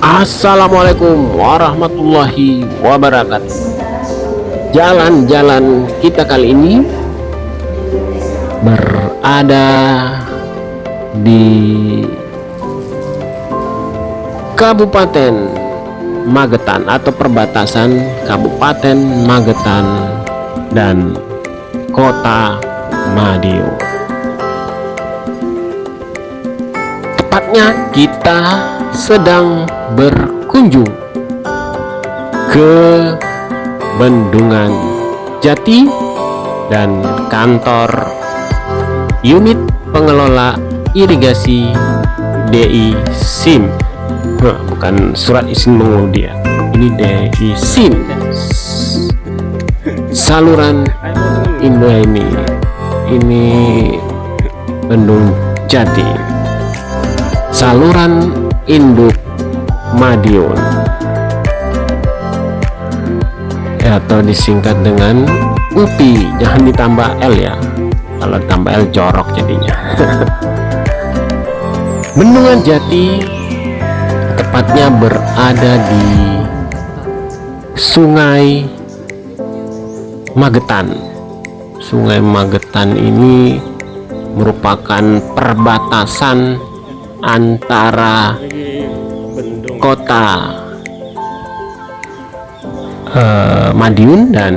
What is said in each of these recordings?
Assalamualaikum warahmatullahi wabarakatuh. Jalan-jalan kita kali ini berada di Kabupaten Magetan atau perbatasan Kabupaten Magetan dan Kota Madiun. Tepatnya kita sedang berkunjung ke Bendungan Jati dan kantor unit pengelola irigasi DI SIM. Bukan surat izin mengemudi ya, ini DI SIM, saluran Indo ini Bendung Jati, saluran induk Madiun ya, atau disingkat dengan UPI. Jangan ditambah L ya, kalau ditambah L jorok jadinya. Bendungan Jati tepatnya berada di Sungai Magetan. Sungai Magetan ini merupakan perbatasan antara Kota Madiun dan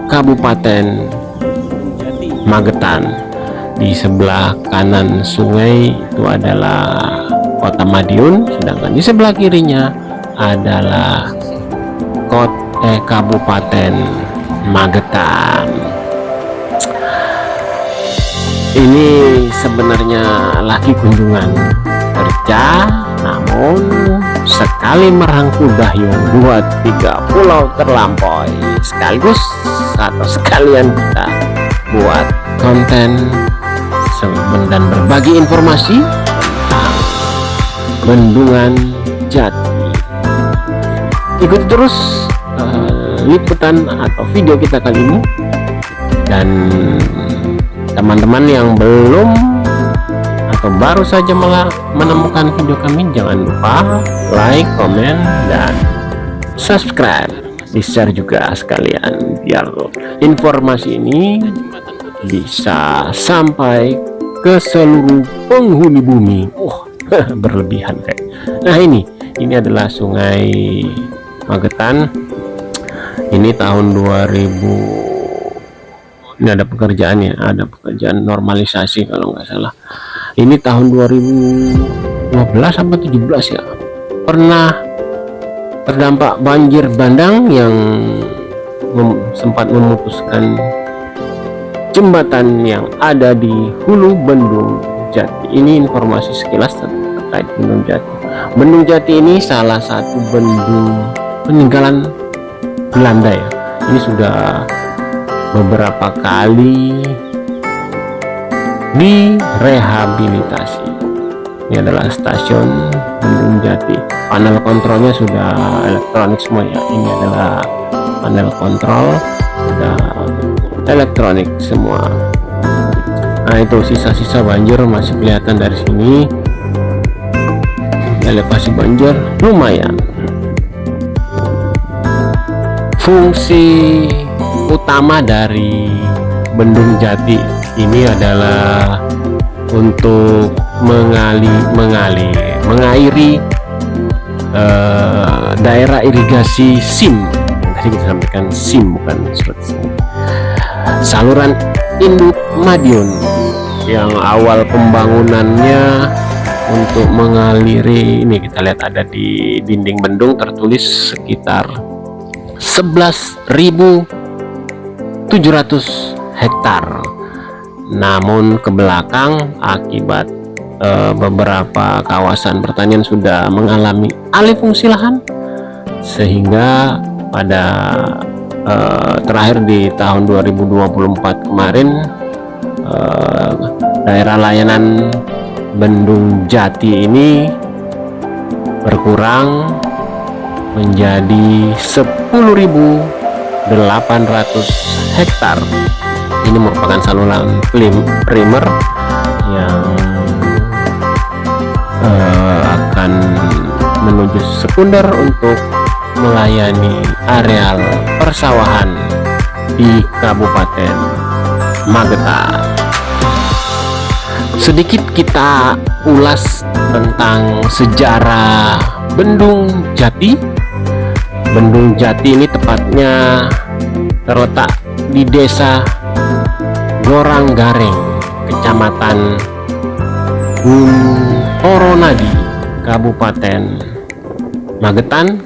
Kabupaten Magetan. Di sebelah kanan sungai itu adalah Kota Madiun, sedangkan di sebelah kirinya adalah Kabupaten Magetan. Ini sebenarnya lagi kunjungan kerja, namun sekali merangkul dayung 2-3 pulau terlampaui sekaligus, atau sekalian kita buat konten dan berbagi informasi tentang Bendungan Jati. Ikuti terus liputan atau video kita kali ini, dan teman-teman yang belum atau baru saja menemukan video kami, jangan lupa like, komen, dan subscribe, di-share juga sekalian biar informasi ini bisa sampai ke seluruh penghuni bumi. Berlebihan kayak. Nah, ini adalah Sungai Magetan. Ini tahun 2000. Ini ada pekerjaannya, ada pekerjaan normalisasi kalau nggak salah. Ini tahun 2015 sampai 17 ya. Pernah terdampak banjir bandang yang sempat memutuskan jembatan yang ada di hulu Bendung Jati. Ini informasi sekilas terkait Bendung Jati. Bendung Jati ini salah satu bendung peninggalan Belanda ya. Ini sudah beberapa kali direhabilitasi. Ini adalah stasiun Bendung Jati. Panel kontrolnya sudah elektronik semua ya. Ini adalah panel kontrol, sudah elektronik semua. Nah, itu sisa-sisa banjir masih kelihatan dari sini. Elevasi banjir lumayan. Fungsi utama dari Bendung Jati ini adalah untuk mengairi daerah irigasi SIM. Tadi kita sampaikan SIM, bukan surat SIM. Saluran induk Madiun yang awal pembangunannya untuk mengaliri, ini kita lihat ada di dinding bendung tertulis sekitar 11.700 hektar. Namun ke belakang akibat beberapa kawasan pertanian sudah mengalami alih fungsi lahan, sehingga pada terakhir di tahun 2024 kemarin, daerah layanan Bendung Jati ini berkurang menjadi 10.800 hektar. Ini merupakan saluran primer yang akan menuju sekunder untuk melayani areal persawahan di Kabupaten Magetan. Sedikit kita ulas tentang sejarah Bendung Jati. Bendung Jati ini tepatnya terletak di Desa Goranggareng, Kecamatan Guntoronadi, Kabupaten Magetan,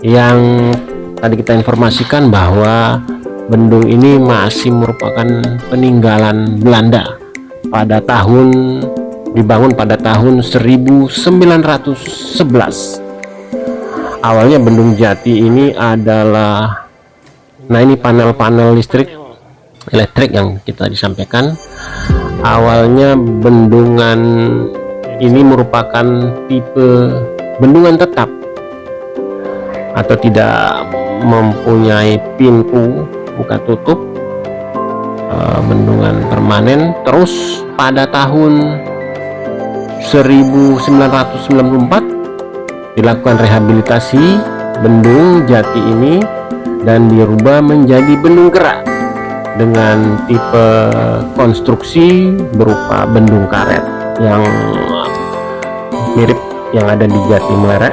yang tadi kita informasikan bahwa bendung ini masih merupakan peninggalan Belanda dibangun pada tahun 1911. Awalnya Bendung Jati ini adalah, ini panel-panel elektrik yang kita disampaikan. Awalnya bendungan ini merupakan tipe bendungan tetap atau tidak mempunyai pintu buka tutup, bendungan permanen. Terus pada tahun 1994 dilakukan rehabilitasi Bendung Jati ini dan dirubah menjadi bendung gerak dengan tipe konstruksi berupa bendung karet yang mirip yang ada di Jatimere,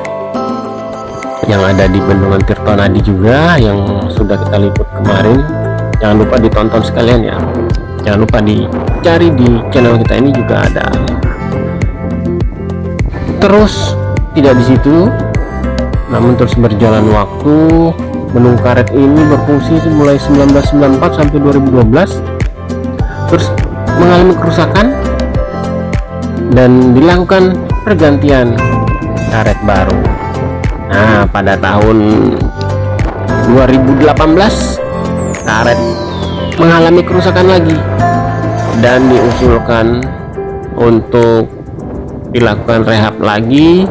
yang ada di Bendungan Tirtonadi juga, yang sudah kita liput kemarin. Jangan lupa ditonton sekalian ya, jangan lupa dicari di channel kita ini juga ada. Terus tidak di situ, namun terus berjalan waktu, bendung karet ini berfungsi mulai 1994 sampai 2012, terus mengalami kerusakan dan dilakukan pergantian karet baru. Nah, pada tahun 2018 karet mengalami kerusakan lagi dan diusulkan untuk dilakukan rehab lagi,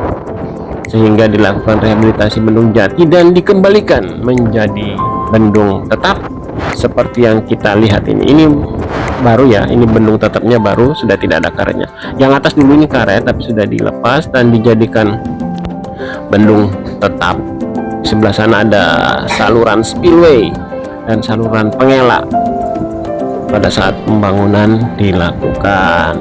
sehingga dilakukan rehabilitasi Bendung Jati dan dikembalikan menjadi bendung tetap seperti yang kita lihat ini. Ini baru ya, ini bendung tetapnya baru, sudah tidak ada karetnya. Yang atas dulu ini karet tapi sudah dilepas dan dijadikan bendung tetap. Di sebelah sana ada saluran spillway dan saluran pengelak pada saat pembangunan dilakukan.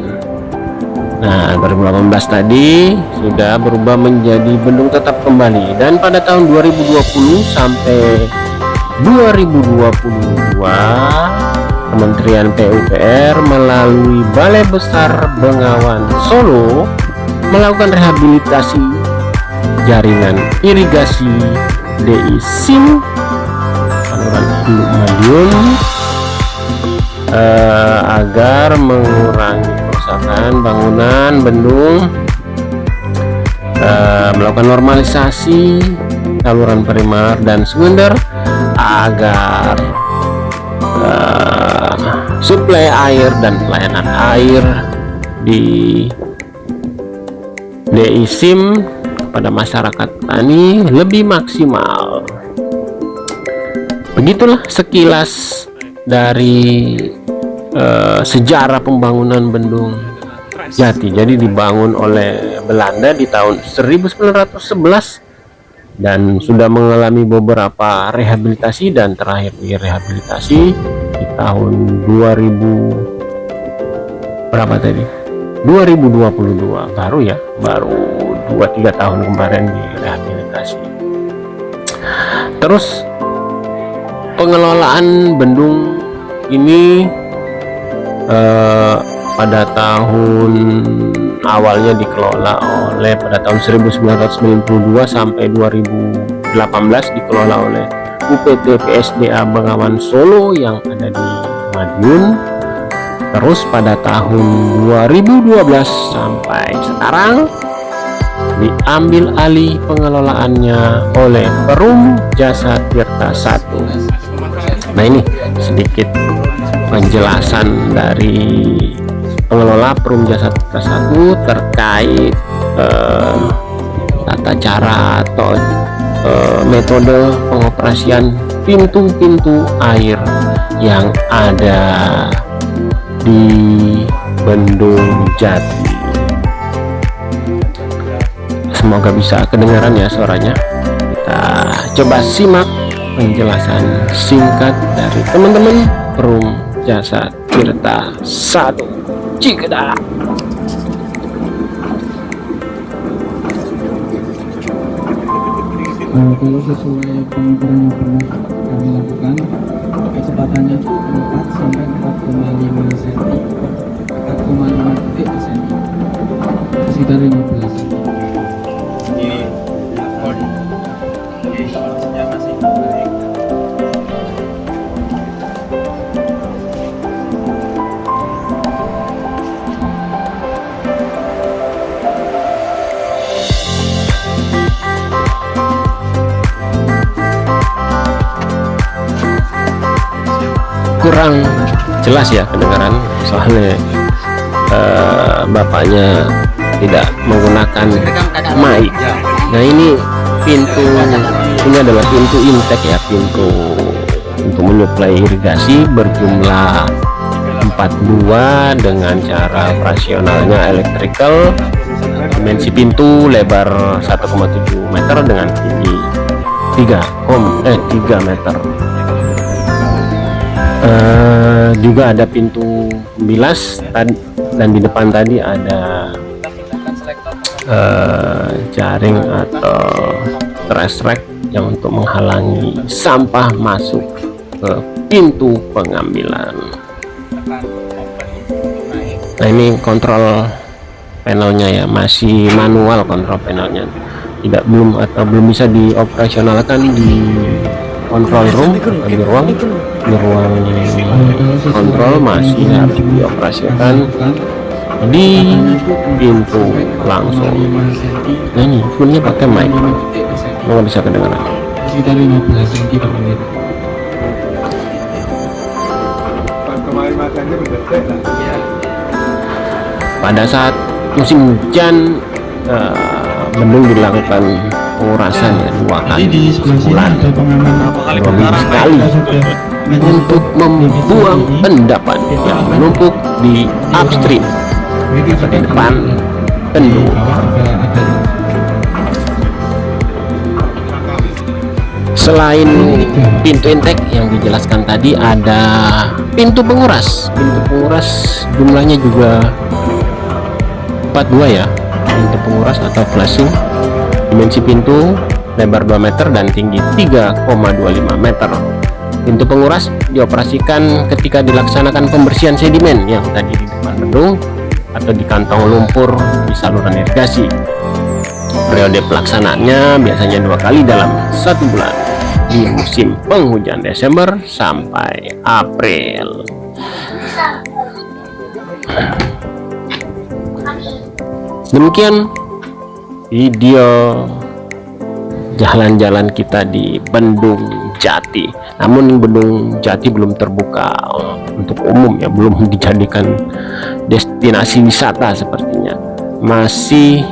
Nah, 2018 tadi sudah berubah menjadi bendung tetap kembali, dan pada tahun 2020 sampai 2022 Kementerian PUPR melalui Balai Besar Bengawan Solo melakukan rehabilitasi jaringan irigasi DI SIM saluran Hulu Madiun agar mengurangi kerusakan bangunan bendung, melakukan normalisasi saluran primer dan sekunder agar suplai air dan pelayanan air di DI SIM kepada masyarakat tani lebih maksimal. Begitulah sekilas dari sejarah pembangunan Bendung Jati. Jadi dibangun oleh Belanda di tahun 1911 dan sudah mengalami beberapa rehabilitasi, dan terakhir direhabilitasi di tahun 2022 baru ya, baru 2-3 tahun kemarin direhabilitasi. Terus pengelolaan bendung ini pada tahun awalnya dikelola oleh pada tahun 1992 sampai 2018 dikelola oleh UPT PSDA Bengawan Solo yang ada di Madiun. Terus pada tahun 2012 sampai sekarang diambil alih pengelolaannya oleh Perum Jasa Tirta 1. Nah, ini sedikit penjelasan dari pengelola Perum Jasa Tirta 1 terkait tata cara atau metode pengoperasian pintu-pintu air yang ada di Bendung Jati. Semoga bisa kedengaran ya suaranya. Kita coba simak penjelasan singkat dari teman-teman Perum Jasa Tirta 1. Cikeda. Kalau sesuai pengukuran yang pernah kami lakukan, kecepatannya itu 4 sampai 4,5 cm, 4,5 detik per cm, sekitar 15 cm. Masih baik. Kurang jelas ya kedengaran, soalnya bapaknya tidak menggunakan mic. Nah, ini ini adalah pintu intake ya, pintu untuk menyuplai irigasi berjumlah 42 dengan cara operasionalnya electrical. Dimensi pintu lebar 1,7 meter dengan tinggi 3 meter. Juga ada pintu bilas dan di depan tadi ada jaring atau trash rack yang untuk menghalangi sampah masuk ke pintu pengambilan. Nah, ini kontrol panelnya ya, masih manual kontrol panelnya, belum bisa dioperasionalkan di control room atau di ruang kontrol, masih harus dioperasikan di pintu langsung. Nah, ini sebenarnya pakai mic, nggak bisa kedengaran. Sekitar 15 cm per menit. Pada saat musim hujan, bendung dilakukan pengurasan ya 2 kali sebulan, 2 minggu sekali, untuk membuang endapan yang menumpuk di upstream di depan bendung. Selain pintu intake yang dijelaskan tadi, ada pintu penguras. Pintu penguras jumlahnya juga 42 ya, pintu penguras atau flashing. Dimensi pintu lebar 2 meter dan tinggi 3,25 meter. Pintu penguras dioperasikan ketika dilaksanakan pembersihan sedimen yang tadi di depan bendung atau di kantong lumpur di saluran irigasi. Periode pelaksanaannya biasanya 2 kali dalam 1 bulan di musim penghujan Desember sampai April. Demikian video jalan-jalan kita di Bendung Jati. Namun Bendung Jati belum terbuka untuk umum ya, belum dijadikan destinasi wisata sepertinya. Masih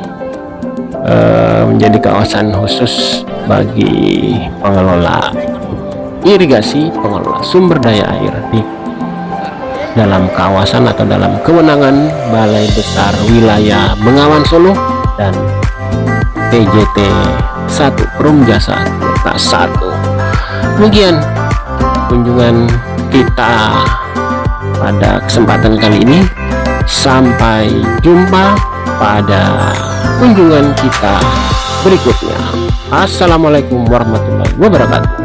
menjadi kawasan khusus bagi pengelola irigasi, pengelola sumber daya air di dalam kawasan atau dalam kewenangan Balai Besar Wilayah Bengawan Solo dan PJT 1 Perum Jasa Tirta 1. Demikian kunjungan kita pada kesempatan kali ini. Sampai jumpa pada kunjungan kita berikutnya. Assalamualaikum warahmatullahi wabarakatuh.